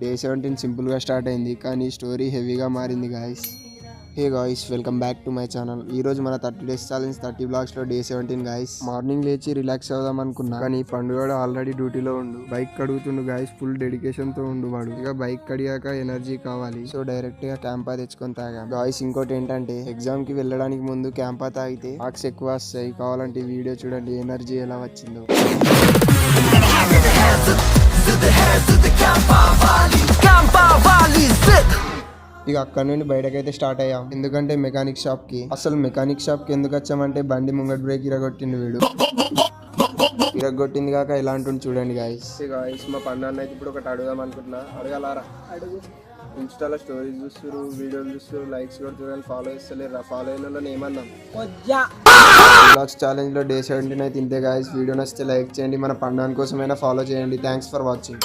Day 17 simple గా start అయింది, కానీ స్టోరీ హెవీగా మారింది guys. Hey guys, welcome back to my channel. ఈ రోజు మన 30 days ఛాలెంజ్ 30 vlogs లో డే 17 గాయస్. మార్నింగ్ లేచి రిలాక్స్ అవుదాం అనుకున్నా, కానీ పండుగ ఆల్రెడీ డ్యూటీలో ఉండు. బైక్ కడుగుతుండు గాయస్, ఫుల్ డెడికేషన్ తో ఉండు వాడు. ఇక బైక్ కడిగాక ఎనర్జీ కావాలి, సో డైరెక్ట్ గా క్యాంపా తెచ్చుకొని తాగా. గాయస్, ఇంకోటి ఏంటంటే ఎగ్జామ్ కి వెళ్ళడానికి ముందు క్యాంపా తాగితే మార్క్స్ ఎక్కువ వస్తాయి. కావాలంటే వీడియో చూడండి ఎనర్జీ ఎలా వచ్చిందో. ఇక అక్కడ నుండి బయటకైతే స్టార్ట్ అయ్యాం, ఎందుకంటే మెకానిక్ షాప్ కి. అసలు మెకానిక్ షాప్ కి ఎందుకు వచ్చామంటే బండి ముంగట్ బ్రేక్ ఇరగొట్టిండు వీడు. ఇరగొట్టింది కాక ఎలా అంటుంది చూడండి గాయస్. మా పండుగ అయితే ఇప్పుడు ఒకటి అడుగుదాం అనుకుంటున్నా. అడగలారా? అడుగు. ఇన్స్టాలో స్టోరీస్ చూస్తారు, వీడియోలు చూస్తారు, లైక్స్ కొడుతున్నారు, ఫాలో చేస్తలేరు. ఫాలో అయిన వాళ్ళని ఏమన్నాం? వ్లాగ్స్ ఛాలెంజ్ లో డే 17 అయితే ఇంతే గాయస్. వీడియో నచ్చితే లైక్ చేయండి, మన పండుగ కోసమైనా ఫాలో చేయండి. Thanks for watching.